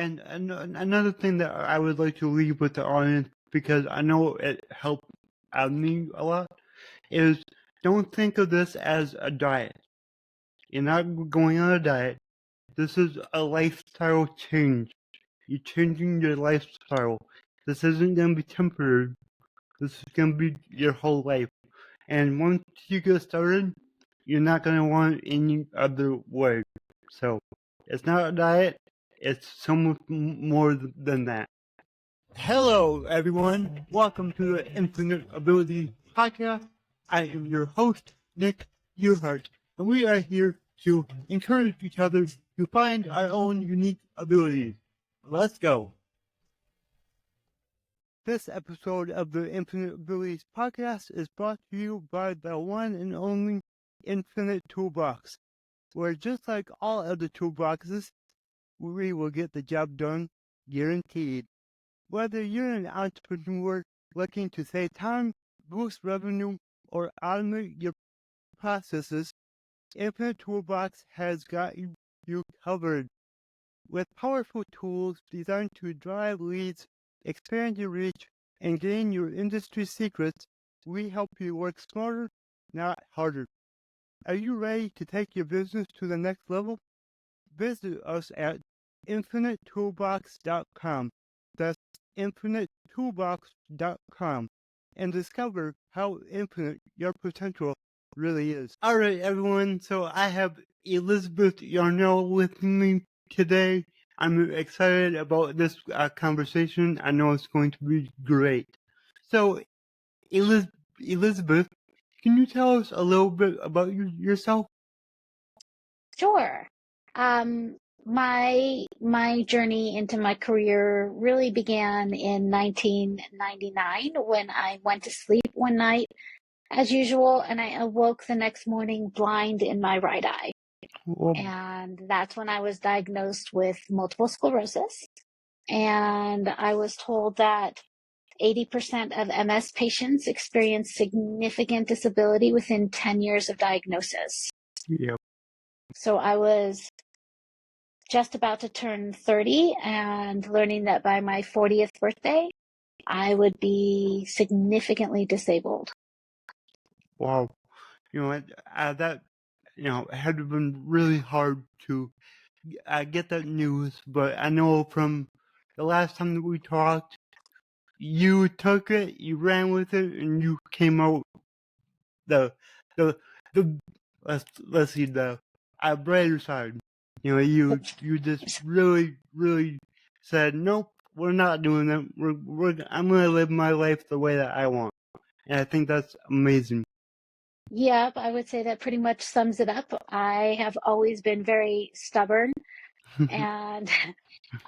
And another thing that I would like to leave with the audience, because I know it helped out me a lot, is don't think of this as a diet. You're not going on a diet. This is a lifestyle change. You're changing your lifestyle. This isn't going to be temporary. This is going to be your whole life. And once you get started, you're not going to want it any other way. So, it's not a diet. It's so much more than that. Hello, everyone. Welcome to the Infinite Ability Podcast. I am your host, Nick Uhart, and we are here to encourage each other to find our own unique abilities. Let's go. This episode of the Infinite Abilities Podcast is brought to you by the one and only Infinite Toolbox, where just like all other toolboxes, we will get the job done, guaranteed. Whether you're an entrepreneur looking to save time, boost revenue, or automate your processes, Infinite Toolbox has got you covered. With powerful tools designed to drive leads, expand your reach, and gain your industry secrets, we help you work smarter, not harder. Are you ready to take your business to the next level? Visit us at infinitetoolbox.com. That's infinitetoolbox.com, and discover how infinite your potential really is. All right, everyone. So I have Elizabeth Yarnell with me today. I'm excited about this conversation. I know it's going to be great. So, Elizabeth, can you tell us a little bit about yourself? Sure. My journey into my career really began in 1999 when I went to sleep one night as usual, and I awoke the next morning blind in my right eye. Well, And that's when I was diagnosed with multiple sclerosis. And I was told that 80% of MS patients experience significant disability within 10 years of diagnosis. yeah. So I was just about to turn 30 and learning that by my 40th birthday, I would be significantly disabled. Wow. That, it had to have been really hard to get that news, but I know from the last time that we talked, you took it, you ran with it, and you came out the let's see the brighter side. You just really said, nope, we're not doing that. I'm gonna live my life the way that I want, and I think that's amazing. Yep, I would say that pretty much sums it up. I have always been very stubborn, and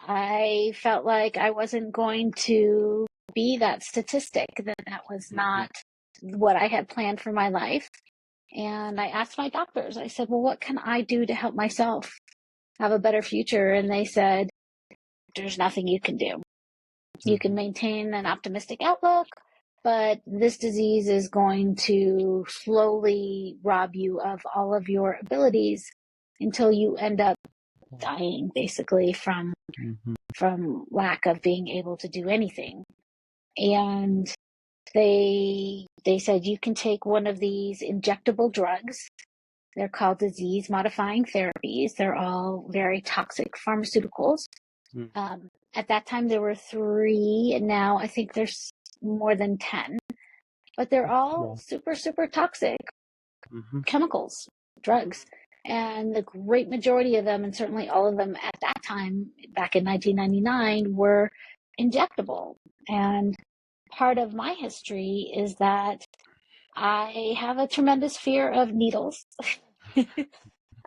I felt like I wasn't going to be that statistic, that was not what I had planned for my life. And I asked my doctors, I said, well, what can I do to help myself have a better future? And they said, there's nothing you can do. You can maintain an optimistic outlook, but this disease is going to slowly rob you of all of your abilities until you end up dying, basically, from lack of being able to do anything. And they said you can take one of these injectable drugs. They're called disease-modifying therapies. They're all very toxic pharmaceuticals. At that time, there were 3, and now I think there's more than 10. But they're all super, super toxic chemicals, drugs. And the great majority of them, and certainly all of them at that time, back in 1999, were injectable. And part of my history is that I have a tremendous fear of needles.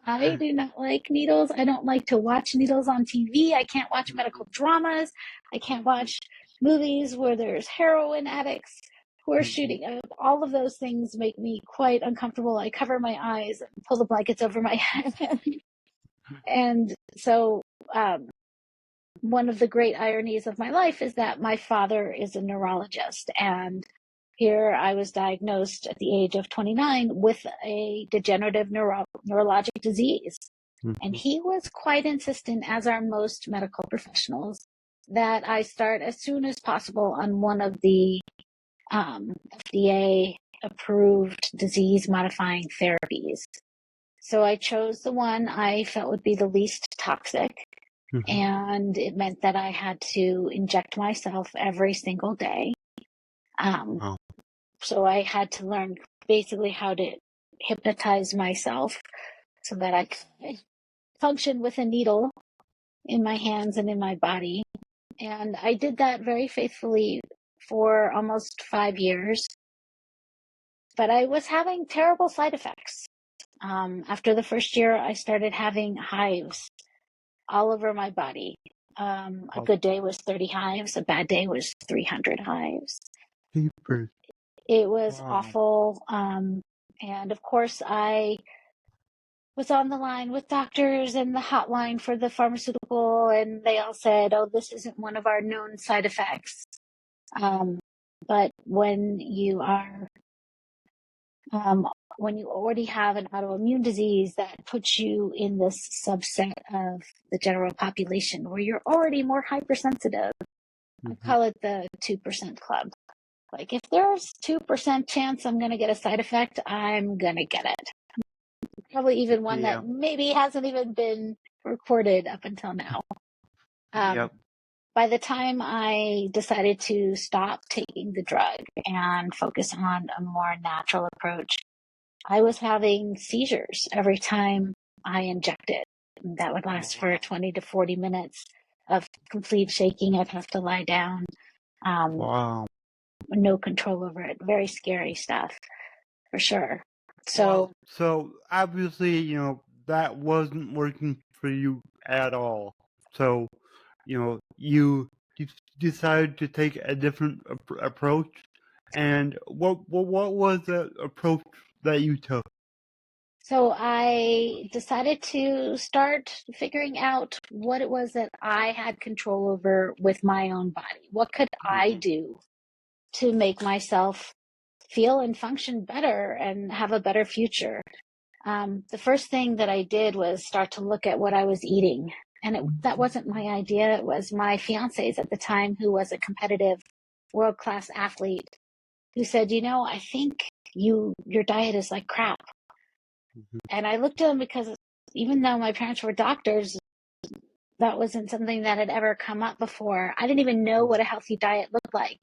I do not like needles. I don't like to watch needles on TV. I can't watch medical dramas. I can't watch movies where there's heroin addicts who are shooting up. All of those things make me quite uncomfortable. I cover my eyes and pull the blankets over my head. And so one of the great ironies of my life is that my father is a neurologist, and here I was diagnosed at the age of 29 with a degenerative neurologic disease. And he was quite insistent, as are most medical professionals, that I start as soon as possible on one of the FDA approved disease modifying therapies. So I chose the one I felt would be the least toxic. And it meant that I had to inject myself every single day. Wow. So I had to learn basically how to hypnotize myself so that I could function with a needle in my hands and in my body. And I did that very faithfully for almost 5 years. But I was having terrible side effects. After the first year, I started having hives all over my body. A good day was 30 hives. A bad day was 300 hives. Jeepers. It was Wow. awful. And of course, I was on the line with doctors and the hotline for the pharmaceutical, and they all said, oh, this isn't one of our known side effects. But when you are, when you already have an autoimmune disease that puts you in this subset of the general population where you're already more hypersensitive, I call it the 2% club. Like, if there's 2% chance I'm going to get a side effect, I'm going to get it. Probably even one Yeah. that maybe hasn't even been recorded up until now. Yep. By the time I decided to stop taking the drug and focus on a more natural approach, I was having seizures every time I injected. That would last for 20 to 40 minutes of complete shaking. I'd have to lie down. Wow. No control over it. Very scary stuff, for sure. Well, so obviously, that wasn't working for you at all. So, you decided to take a different approach. And what was the approach that you took? So I decided to start figuring out what it was that I had control over with my own body. What could I do to make myself feel and function better and have a better future? The first thing that I did was start to look at what I was eating. And that wasn't my idea. It was my fiance's at the time, who was a competitive world-class athlete, who said, I think your diet is like crap. And I looked at him because even though my parents were doctors, that wasn't something that had ever come up before. I didn't even know what a healthy diet looked like.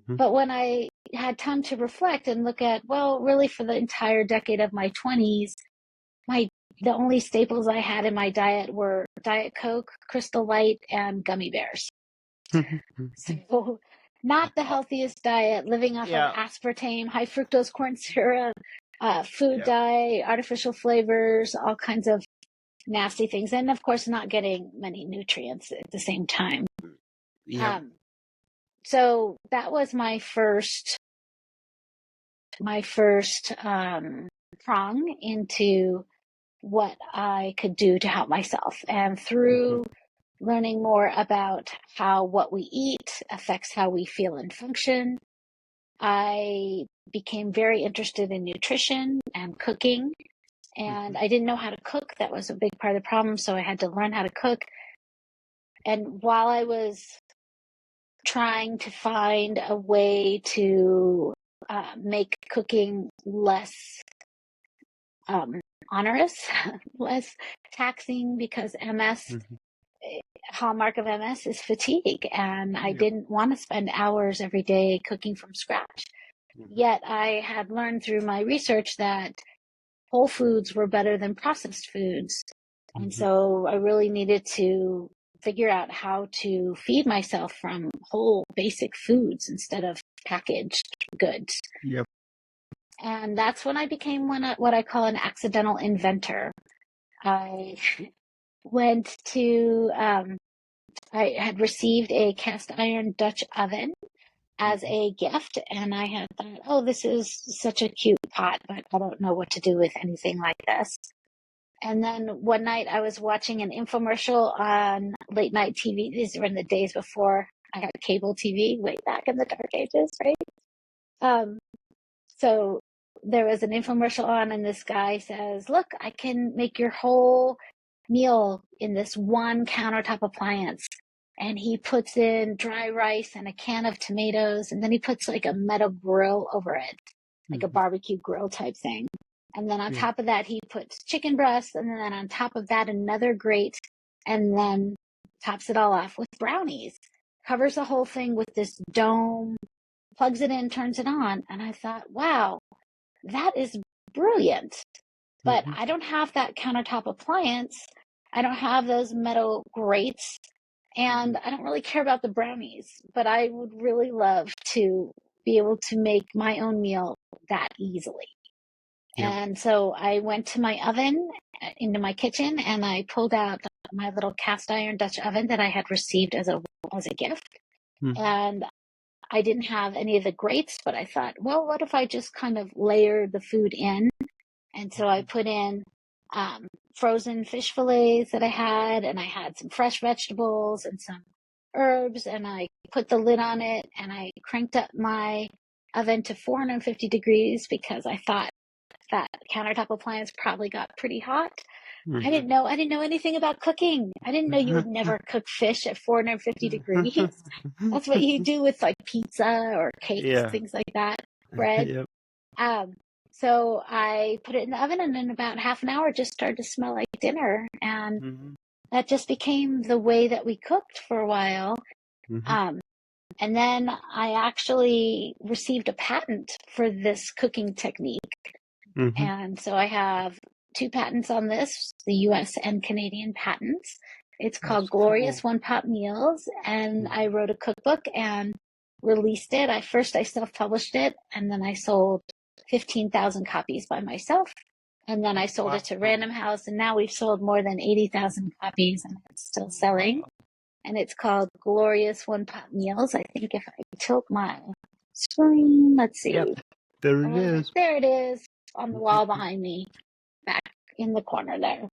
But when I had time to reflect and look at, well, really for the entire decade of my 20s, the only staples I had in my diet were Diet Coke, Crystal Light, and gummy bears. So not the healthiest diet, living off of aspartame, high fructose corn syrup, food dye, artificial flavors, all kinds of nasty things. And of course, not getting many nutrients at the same time. So that was my first prong into what I could do to help myself. And through learning more about how what we eat affects how we feel and function, I became very interested in nutrition and cooking. And I didn't know how to cook. That was a big part of the problem. So I had to learn how to cook. And while I was trying to find a way to make cooking less onerous, less taxing, because MS, hallmark of MS is fatigue. And I didn't want to spend hours every day cooking from scratch. Yet I had learned through my research that whole foods were better than processed foods. And so I really needed to figure out how to feed myself from whole basic foods instead of packaged goods. And that's when I became what I call an accidental inventor. I went to, I had received a cast iron Dutch oven as a gift, and I had thought, oh, this is such a cute pot, but I don't know what to do with anything like this. And then one night I was watching an infomercial on late night TV. These were in the days before I had cable TV, way back in the dark ages, right? So there was an infomercial on, and this guy says, look, I can make your whole meal in this one countertop appliance. And he puts in dry rice and a can of tomatoes, and then he puts like a metal grill over it, like a barbecue grill type thing. And then on top of that, he puts chicken breast, and then on top of that, another grate, and then tops it all off with brownies. Covers the whole thing with this dome, plugs it in, turns it on. And I thought, wow, that is brilliant. But I don't have that countertop appliance. I don't have those metal grates. And I don't really care about the brownies, but I would really love to be able to make my own meal that easily. And so I went to my oven into my kitchen, and I pulled out my little cast iron Dutch oven that I had received as a gift. And I didn't have any of the grates, but I thought, well, what if I just kind of layer the food in? And so I put in frozen fish fillets that I had, and I had some fresh vegetables and some herbs, and I put the lid on it, and I cranked up my oven to 450 degrees because I thought that countertop appliance probably got pretty hot. I didn't know anything about cooking. I didn't know you would never cook fish at 450 degrees. That's what you do with like pizza or cakes, things like that, bread. So I put it in the oven, and in about half an hour, it just started to smell like dinner. And that just became the way that we cooked for a while. And then I actually received a patent for this cooking technique. And so I have 2 patents on this, the US and Canadian patents. It's called Glorious One Pot Meals. And I wrote a cookbook and released it. I self-published it, and then I sold 15,000 copies by myself. And then I sold it to Random House, and now we've sold more than 80,000 copies, and it's still selling. And it's called Glorious One Pot Meals. I think if I tilt my screen, let's see. There it is. There it is on the wall behind me, back in the corner there.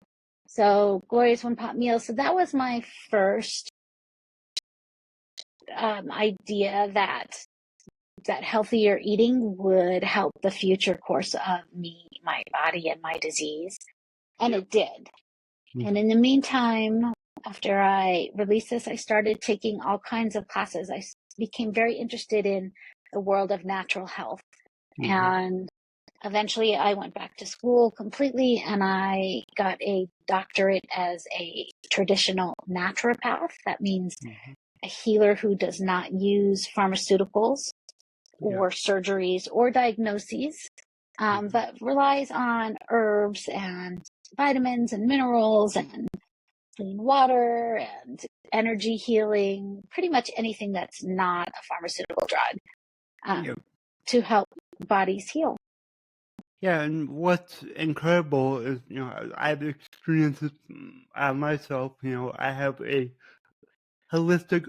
So Glorious One Pot Meals. So that was my first idea that healthier eating would help the future course of me, my body, and my disease. And it did. And in the meantime, after I released this, I started taking all kinds of classes. I became very interested in the world of natural health. And eventually I went back to school completely, and I got a doctorate as a traditional naturopath. That means a healer who does not use pharmaceuticals or surgeries or diagnoses, but relies on herbs and vitamins and minerals and clean water and energy healing, pretty much anything that's not a pharmaceutical drug, to help bodies heal. Yeah, and what's incredible is, I've experienced this myself. I have a holistic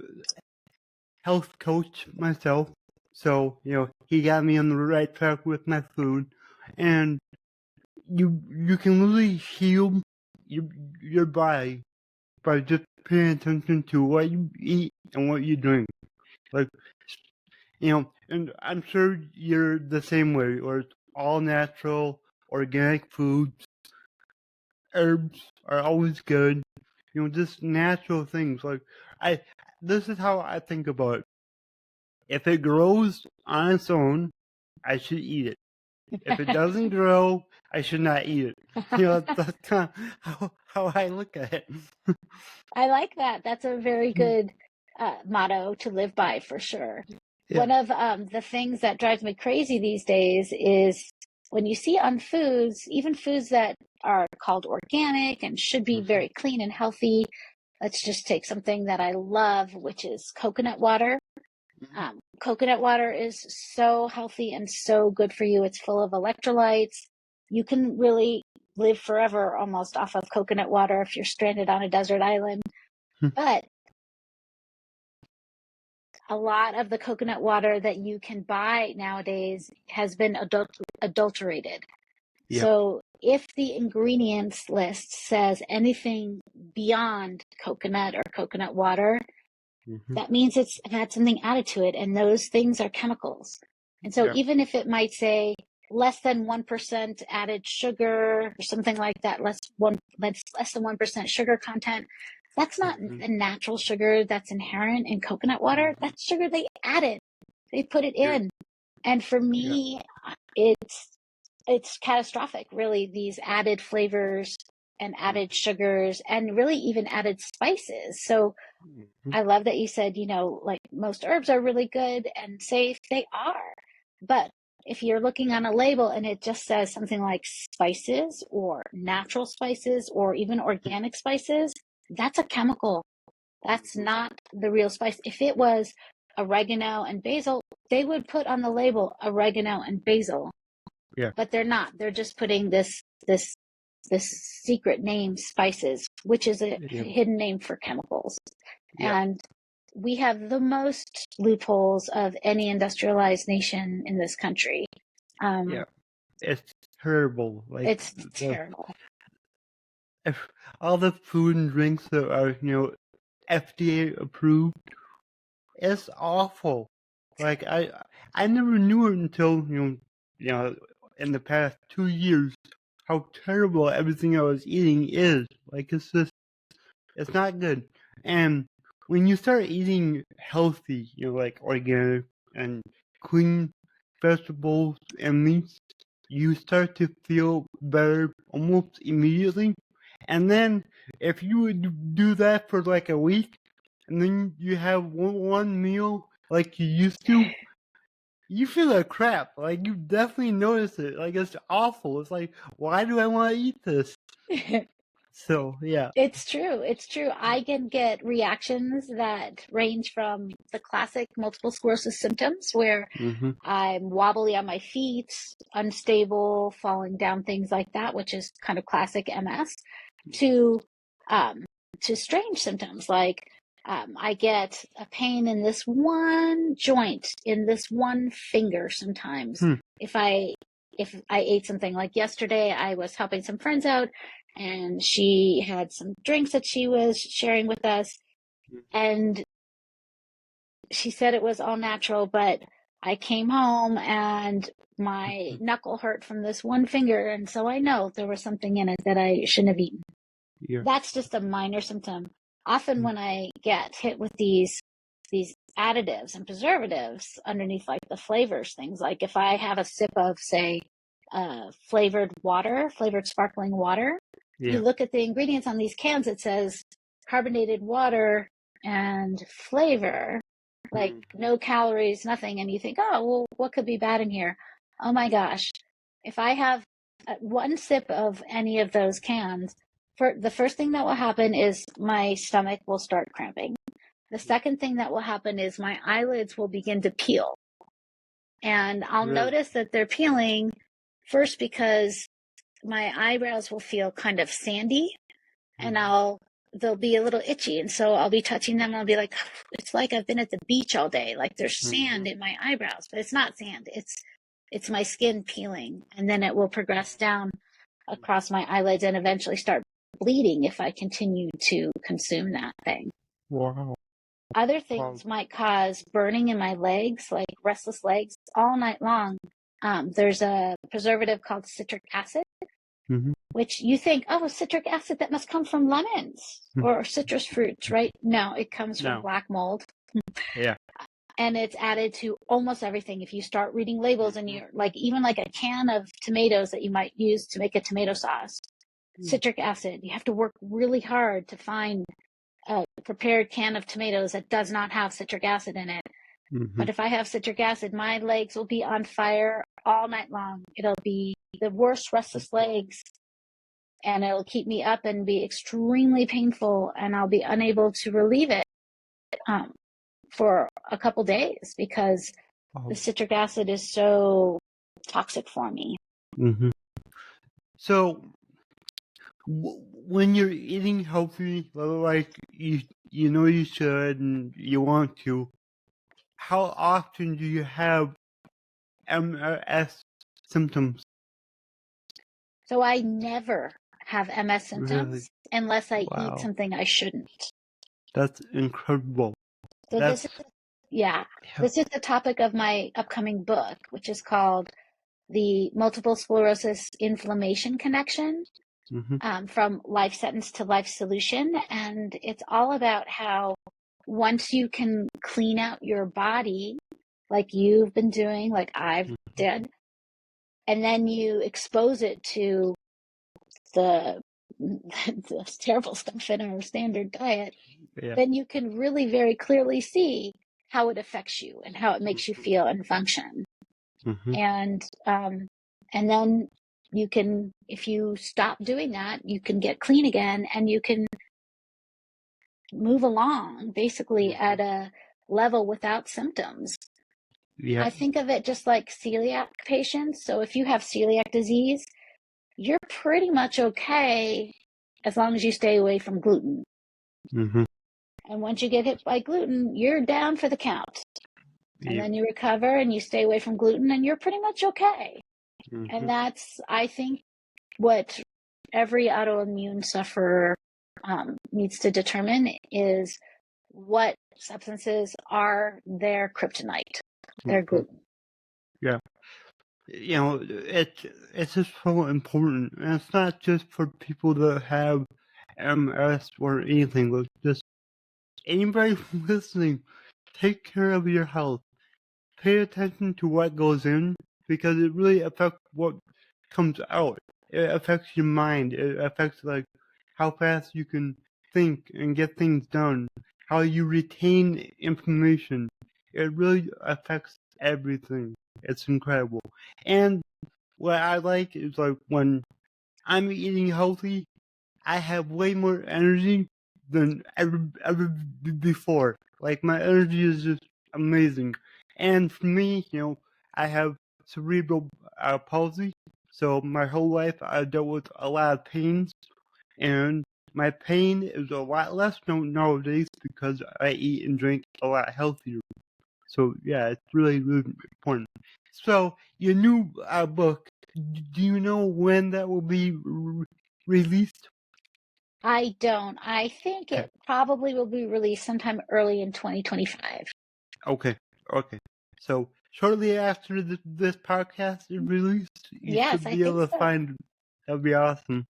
health coach myself. So, he got me on the right track with my food. And you can really heal your body by just paying attention to what you eat and what you drink. Like, and I'm sure you're the same way, or it's all natural, organic foods, herbs are always good. Just natural things. Like, this is how I think about it. If it grows on its own, I should eat it. If it doesn't grow, I should not eat it. That's kind of how I look at it. I like that. That's a very good motto to live by, for sure. Yeah. One of the things that drives me crazy these days is when you see on foods, even foods that are called organic and should be very clean and healthy. Let's just take something that I love, which is coconut water. Coconut water is so healthy and so good for you. It's full of electrolytes. You can really live forever almost off of coconut water if you're stranded on a desert island. But a lot of the coconut water that you can buy nowadays has been adulterated. Yep. So if the ingredients list says anything beyond coconut or coconut water, that means it's had something added to it, and those things are chemicals. And so even if it might say less than 1% added sugar or something like that, less than 1% sugar content. That's not the natural sugar that's inherent in coconut water. That's sugar they added. They put it in. And for me, it's catastrophic, really, these added flavors and added sugars and really even added spices. So I love that you said, like most herbs are really good and safe. They are. But if you're looking on a label and it just says something like spices or natural spices or even organic spices, that's a chemical. That's not the real spice. If it was oregano and basil, they would put on the label oregano and basil. Yeah. But they're not. They're just putting this secret name spices, which is a hidden name for chemicals. And we have the most loopholes of any industrialized nation in this country. It's terrible. It's terrible. All the food and drinks that are, FDA approved, it's awful. Like I never knew it until in the past 2 years how terrible everything I was eating is. Like it's not good. And when you start eating healthy, like organic and clean vegetables and meats, you start to feel better almost immediately. And then if you would do that for like a week, and then you have one meal like you used to, you feel like crap. Like you definitely notice it. Like it's awful. It's like, why do I want to eat this? So, yeah. It's true. It's true. I can get reactions that range from the classic multiple sclerosis symptoms where I'm wobbly on my feet, unstable, falling down, things like that, which is kind of classic MS, to strange symptoms like I get a pain in this one joint, in this one finger sometimes. If I ate something like yesterday, I was helping some friends out and she had some drinks that she was sharing with us. And she said it was all natural, but I came home and my knuckle hurt from this one finger. And so I know there was something in it that I shouldn't have eaten. That's just a minor symptom. Often when I get hit with these additives and preservatives underneath like the flavors, things like if I have a sip of, say, flavored sparkling water, you look at the ingredients on these cans, it says carbonated water and flavor, like no calories, nothing. And you think, oh, well, what could be bad in here? Oh my gosh. If I have one sip of any of those cans, the first thing that will happen is my stomach will start cramping. The second thing that will happen is my eyelids will begin to peel. And I'll notice that they're peeling first because my eyebrows will feel kind of sandy and they'll be a little itchy. And so I'll be touching them and I'll be like, it's like I've been at the beach all day. Like there's sand in my eyebrows, but it's not sand. It's my skin peeling. And then it will progress down across my eyelids and eventually start bleeding if I continue to consume that thing. Wow. Other things might cause burning in my legs, like restless legs all night long. There's a preservative called citric acid, which you think, oh, citric acid, that must come from lemons or citrus fruits, right? No, it comes from black mold. And it's added to almost everything. If you start reading labels and you're like, even like a can of tomatoes that you might use to make a tomato sauce, citric acid, you have to work really hard to find a prepared can of tomatoes that does not have citric acid in it. But if I have citric acid, my legs will be on fire all night long. It'll be the worst restless legs, and it'll keep me up and be extremely painful, and I'll be unable to relieve it for a couple days because the citric acid is so toxic for me. So when you're eating healthy, like you you should and you want to, how often do you have MS symptoms? So I never have MS symptoms unless I eat something I shouldn't. That's incredible. So this is the topic of my upcoming book, which is called the multiple sclerosis inflammation connection, from life sentence to life solution. And it's all about how once you can clean out your body, like you've been doing, like I've did, and then you expose it to the terrible stuff in our standard diet, then you can really very clearly see how it affects you and how it makes you feel and function. And then you can, if you stop doing that, you can get clean again and you can move along basically at a level without symptoms. I think of it just like celiac patients. So if you have celiac disease, you're pretty much okay as long as you stay away from gluten. And once you get hit by gluten, you're down for the count. And then you recover and you stay away from gluten and you're pretty much okay. And that's, I think, what every autoimmune sufferer needs to determine is what substances are their kryptonite, their gluten. Yeah. You know, it's just so important. And it's not just for people that have MS or anything. But just anybody listening, take care of your health. Pay attention to what goes in because it really affects what comes out. It affects your mind. It affects like how fast you can think and get things done, how you retain information. It really affects everything. It's incredible. And what I like is like when I'm eating healthy, I have way more energy than ever before. Like my energy is just amazing. And for me, you know, I have cerebral palsy, so my whole life I've dealt with a lot of pains, and my pain is a lot less nowadays because I eat and drink a lot healthier. So yeah, it's really, really important. So your new book, do you know when that will be released? I don't. I think it probably will be released sometime early in 2025. Okay. So shortly after this podcast is released, you should I be think able to so. find it. That'd be awesome.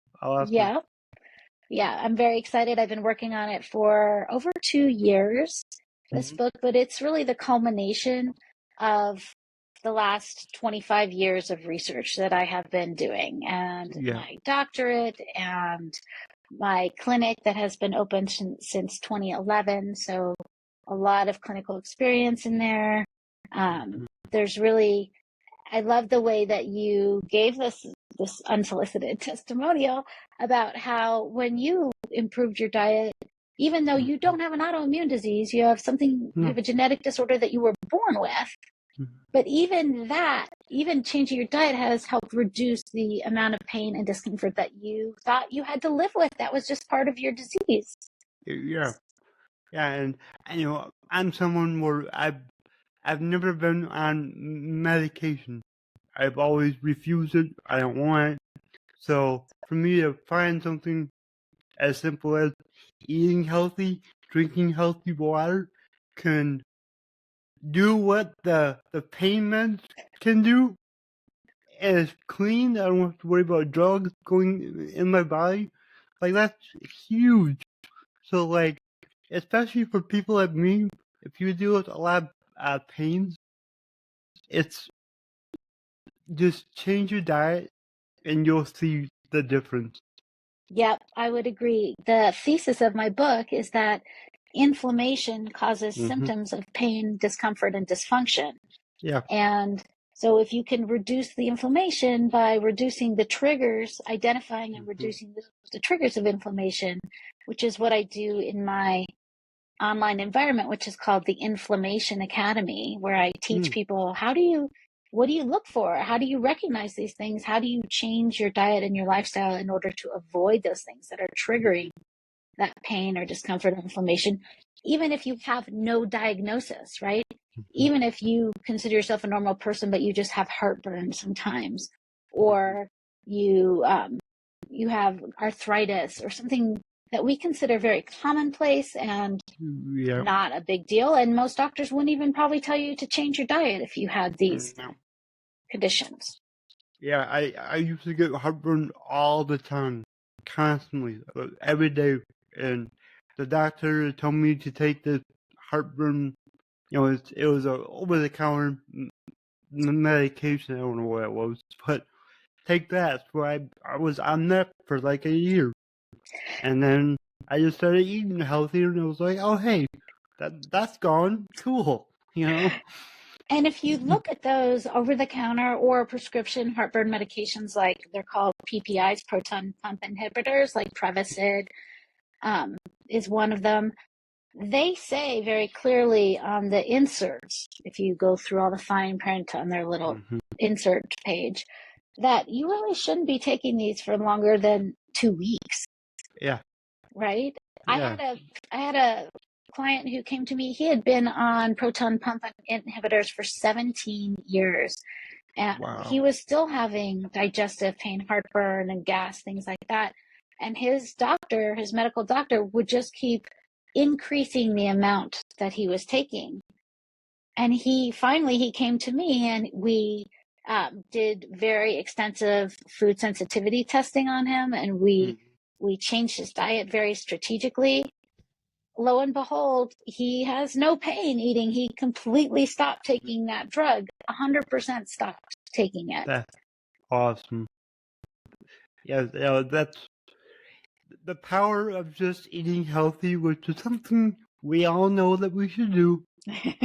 Yeah, I'm very excited. I've been working on it for over 2 years, this book, but it's really the culmination of the last 25 years of research that I have been doing, and my doctorate and my clinic that has been open since 2011. So a lot of clinical experience in there. There's really, I love the way that you gave this unsolicited testimonial about how when you improved your diet, even though you don't have an autoimmune disease, you have something, you have a genetic disorder that you were born with. But even that, even changing your diet has helped reduce the amount of pain and discomfort that you thought you had to live with. That was just part of your disease. Yeah, and you know, I'm someone where I've never been on medication. I've always refused it. I don't want it. So for me to find something as simple as eating healthy, drinking healthy water can do what the pain meds can do, and it's clean. I don't have to worry about drugs going in my body. Like that's huge. So like, especially for people like me, if you deal with a lot of pains, it's just change your diet and you'll see the difference. Yep, I would agree. The thesis of my book is that inflammation causes symptoms of pain, discomfort, and dysfunction. Yeah. And so if you can reduce the inflammation by reducing the triggers, identifying and reducing the triggers of inflammation, which is what I do in my online environment, which is called the Inflammation Academy, where I teach people what do you look for? How do you recognize these things? How do you change your diet and your lifestyle in order to avoid those things that are triggering that pain or discomfort or inflammation, even if you have no diagnosis, right? Even if you consider yourself a normal person, but you just have heartburn sometimes, or you have arthritis or something that we consider very commonplace and not a big deal. And most doctors wouldn't even probably tell you to change your diet if you had these conditions. Yeah, I used to get heartburn all the time, constantly, every day, and the doctor told me to take this heartburn. It was a over the counter medication. I don't know what it was, but take that. So I was on that for like a year, and then I just started eating healthier, and I was like, oh hey, that's gone, cool, you know. And if you look at those over the counter or prescription heartburn medications, like they're called PPIs, proton pump inhibitors, like Prevacid is one of them. They say very clearly on the inserts, if you go through all the fine print on their little insert page, that you really shouldn't be taking these for longer than 2 weeks. Yeah. Right? Yeah. I had a client who came to me. He had been on proton pump inhibitors for 17 years. And he Wow. was still having digestive pain, heartburn, and gas, things like that. And his doctor, his medical doctor, would just keep increasing the amount that he was taking. And he came to me, and we did very extensive food sensitivity testing on him, and we changed his diet very strategically. Lo and behold, he has no pain eating. He completely stopped taking that drug, 100% stopped taking it. That's awesome. Yeah, that's the power of just eating healthy, which is something we all know that we should do.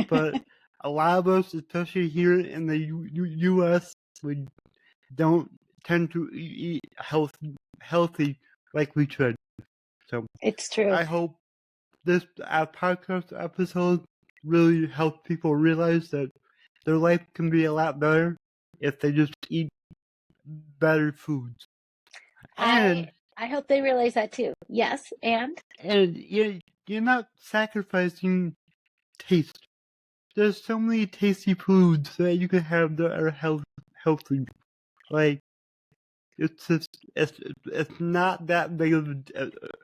But a lot of us, especially here in the U.S., we don't tend to eat healthy like we should. So It's true. I hope this podcast episode really helps people realize that their life can be a lot better if they just eat better foods. And I hope they realize that too. Yes, and you're not sacrificing taste. There's so many tasty foods that you can have that are healthy. Like it's just it's not that big of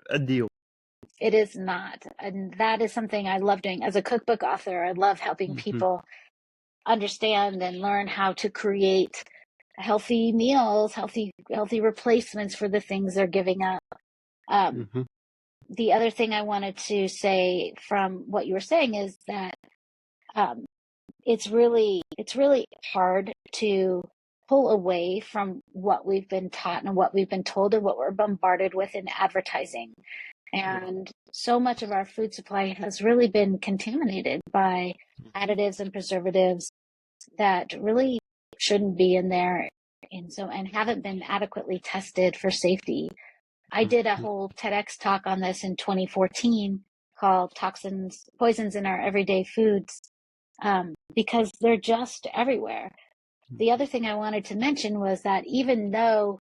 a deal. it is not. And that is something I love doing as a cookbook author. I love helping people understand and learn how to create healthy meals, healthy replacements for the things they're giving up. The other thing I wanted to say from what you were saying is that it's really hard to pull away from what we've been taught and what we've been told and what we're bombarded with in advertising. And so much of our food supply has really been contaminated by additives and preservatives that really shouldn't be in there, and haven't been adequately tested for safety. I did a whole TEDx talk on this in 2014 called Poisons in Our Everyday Foods, because they're just everywhere. The other thing I wanted to mention was that even though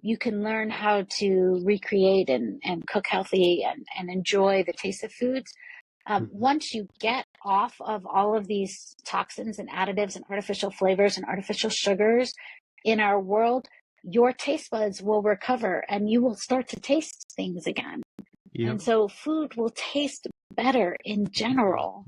you can learn how to recreate and cook healthy and enjoy the taste of foods, once you get off of all of these toxins and additives and artificial flavors and artificial sugars in our world, your taste buds will recover and you will start to taste things again. And so food will taste better in general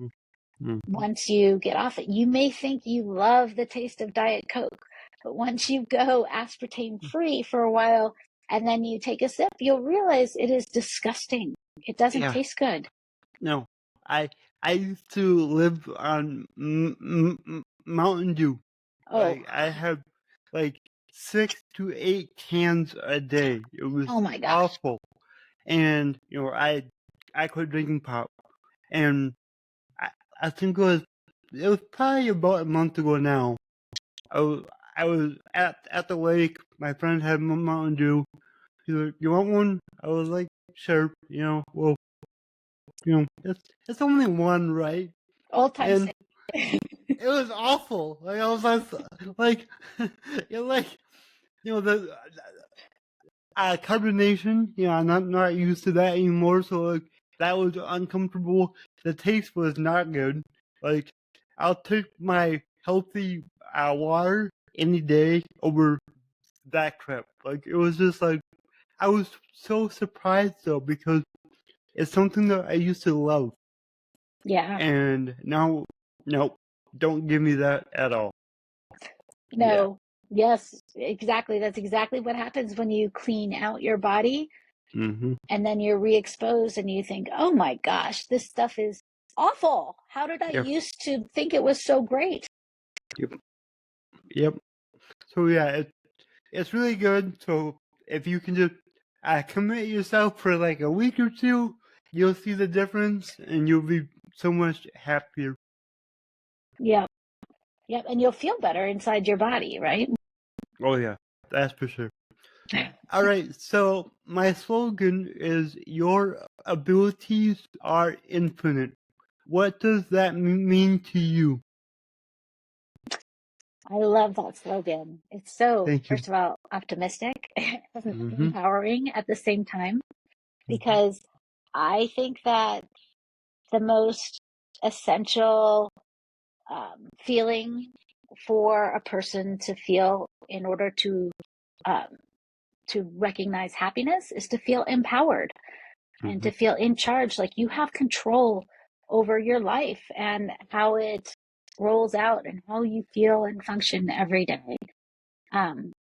once you get off it. You may think you love the taste of Diet Coke, but once you go aspartame free for a while and then you take a sip, you'll realize it is disgusting. It doesn't taste good. No, I used to live on Mountain Dew. Like I had like 6 to 8 cans a day. It was awful. And I quit drinking pop. And I think it was probably about a month ago now. I was at the lake. My friend had Mountain Dew. He's like, "You want one?" I was like, "Sure." Well, it's only one, right? Old times. It was awful. Like I was like, the carbonation. I'm not used to that anymore. So like that was uncomfortable. The taste was not good. Like I'll take my healthy water any day over that crap. Like it was just like I was so surprised though because it's something that I used to love. Yeah. And now, nope, don't give me that at all. No. Yes, exactly. That's exactly what happens when you clean out your body Mm-hmm. and then you're re-exposed and you think, oh my gosh, this stuff is awful. How did I Yep. used to think it was so great? Yep. Yep. So yeah, it's really good. So if you can just commit yourself for like a week or two, you'll see the difference, and you'll be so much happier. Yep. Yep. And you'll feel better inside your body, right? Oh yeah, that's for sure. All right, so my slogan is "Your abilities are infinite." What does that mean to you? I love that slogan. It's so, Thank you. first of all, optimistic and Mm-hmm. empowering at the same time, Mm-hmm. because I think that the most essential feeling for a person to feel in order um, to recognize happiness is to feel empowered and Mm-hmm. to feel in charge, like you have control over your life and how it rolls out and how you feel and function every day. Um,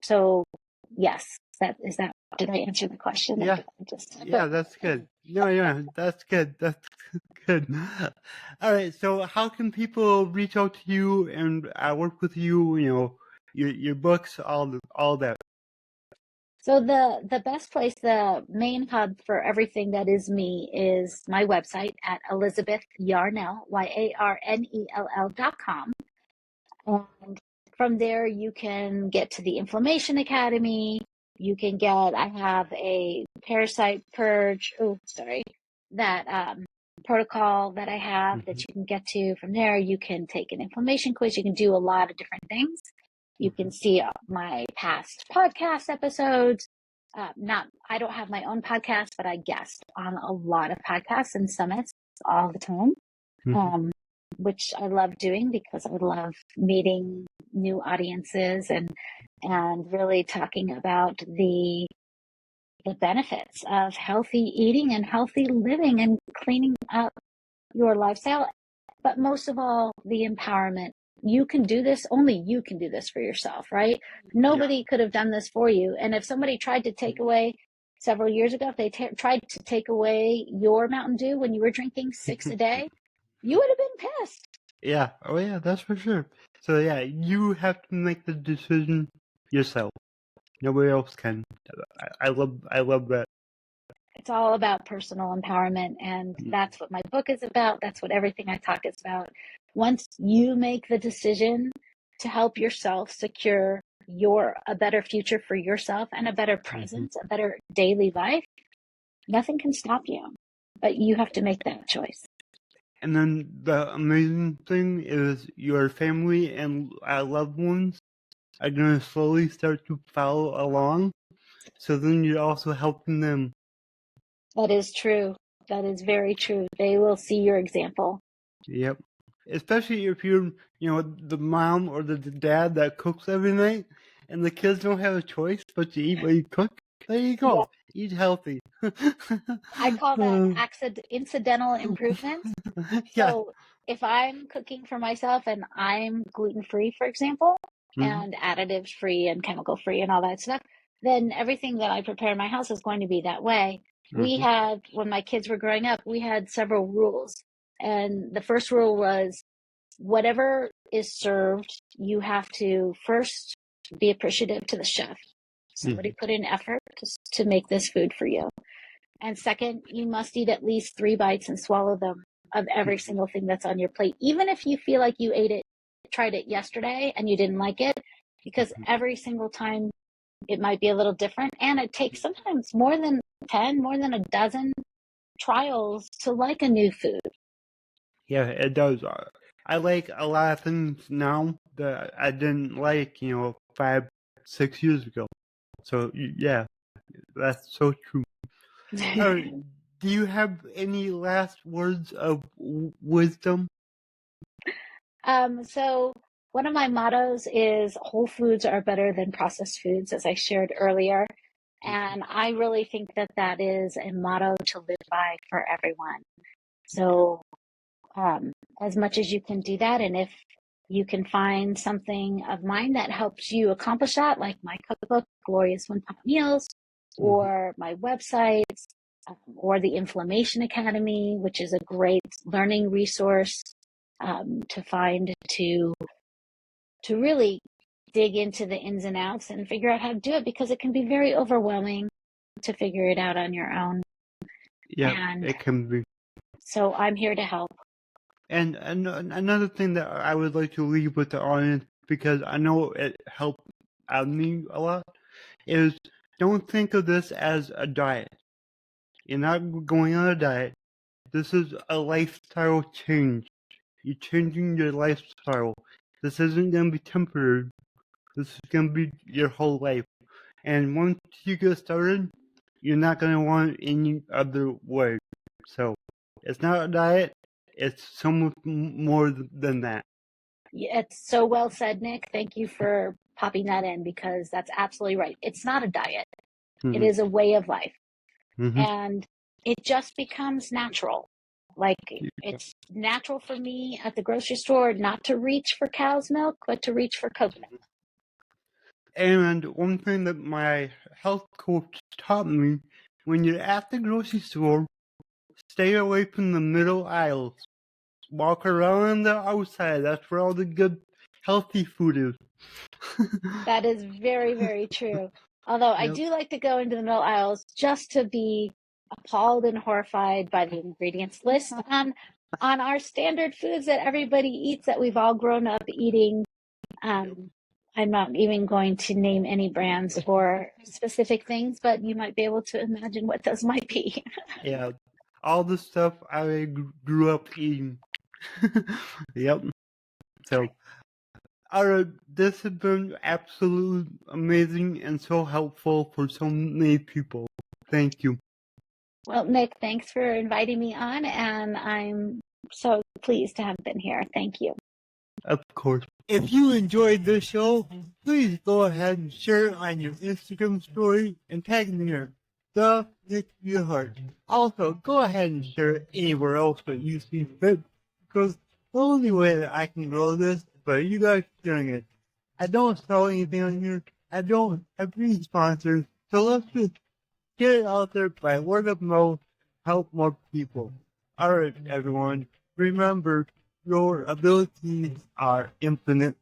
so yes, that, did I answer the question or Yeah, did I just, yeah, that's good. No, yeah, that's good. That's good. All right, so how can people reach out to you and work with you? You know, your books, all that. So the best place, the main hub for everything that is me is my website at Elizabeth Yarnell, YARNELL.com. And from there, you can get to the Inflammation Academy. I have a parasite purge, that protocol that I have that Mm-hmm. you can get to. From there, you can take an inflammation quiz. You can do a lot of different things. You Mm-hmm. can see my past podcast episodes. I don't have my own podcast, but I guest on a lot of podcasts and summits all the time. Mm-hmm. Um, which I love doing because I love meeting new audiences and really talking about the benefits of healthy eating and healthy living and cleaning up your lifestyle. But most of all, the empowerment. You can do this, only you can do this for yourself, right? Yeah. Nobody could have done this for you. And if somebody tried to take away several years ago, if they tried to take away your Mountain Dew when you were drinking 6 a day, you would have been pissed. Yeah. Oh yeah, that's for sure. So yeah, you have to make the decision yourself. Nobody else can. I love that. It's all about personal empowerment. And that's what my book is about. That's what everything I talk is about. Once you make the decision to help yourself secure a better future for yourself and a better Mm-hmm. present, a better daily life, nothing can stop you. But you have to make that choice. And then the amazing thing is your family and loved ones are going to slowly start to follow along. So then you're also helping them. That is true. That is very true. They will see your example. Yep. Especially if you're, the mom or the dad that cooks every night and the kids don't have a choice but to eat what you cook. There you Yeah. go. Eat healthy. I call that incidental improvements. Yeah. So if I'm cooking for myself and I'm gluten free, for example, Mm-hmm. and additives free and chemical free and all that stuff, then everything that I prepare in my house is going to be that way. Mm-hmm. When my kids were growing up, we had several rules. And the first rule was whatever is served, you have to first be appreciative to the chef. Mm-hmm. Somebody put in effort to make this food for you. And second, you must eat at least 3 bites and swallow them of every single thing that's on your plate, even if you feel like you tried it yesterday and you didn't like it, because every single time it might be a little different. And it takes sometimes more than 10, more than a dozen trials to like a new food. Yeah, it does. I like a lot of things now that I didn't like, 5, 6 years ago. So yeah, that's so true. Uh, do you have any last words of wisdom? So one of my mottos is whole foods are better than processed foods, as I shared earlier. And I really think that that is a motto to live by for everyone. So, as much as you can do that, and you can find something of mine that helps you accomplish that, like my cookbook, Glorious One Pot Meals, or my websites, or the Inflammation Academy, which is a great learning resource to find to really dig into the ins and outs and figure out how to do it, because it can be very overwhelming to figure it out on your own. Yeah, And it can be. so I'm here to help. And another thing that I would like to leave with the audience, because I know it helped out me a lot, is don't think of this as a diet. You're not going on a diet. This is a lifestyle change. You're changing your lifestyle. This isn't going to be temporary. This is going to be your whole life. And once you get started, you're not going to want any other way. So, it's not a diet. It's so much more than that. It's so well said, Nick. Thank you for popping that in, because that's absolutely right. It's not a diet. It is a way of life. And it just becomes natural. Like, it's natural for me at the grocery store not to reach for cow's milk, but to reach for coconut. And one thing that my health coach taught me, when you're at the grocery store, stay away from the middle aisles. Walk around the outside. That's where all the good, healthy food is. That is very, very true. Although I do like to go into the middle aisles just to be appalled and horrified by the ingredients list on our standard foods that everybody eats, that we've all grown up eating. I'm not even going to name any brands or specific things, but you might be able to imagine what those might be. Yeah, all the stuff I grew up eating. Yep. So, alright, this has been absolutely amazing and so helpful for so many people. Thank you. Well, Nick, thanks for inviting me on, and I'm so pleased to have been here. Thank you. Of course. If you enjoyed this show, please go ahead and share it on your Instagram story and tag me here, the Nick Heart. Also, go ahead and share it anywhere else that you see fit, because the only way that I can grow this is by you guys sharing it. I don't sell anything on here. I don't have any sponsors. So let's just get it out there by word of mouth, help more people. Alright, everyone. Remember, your abilities are infinite.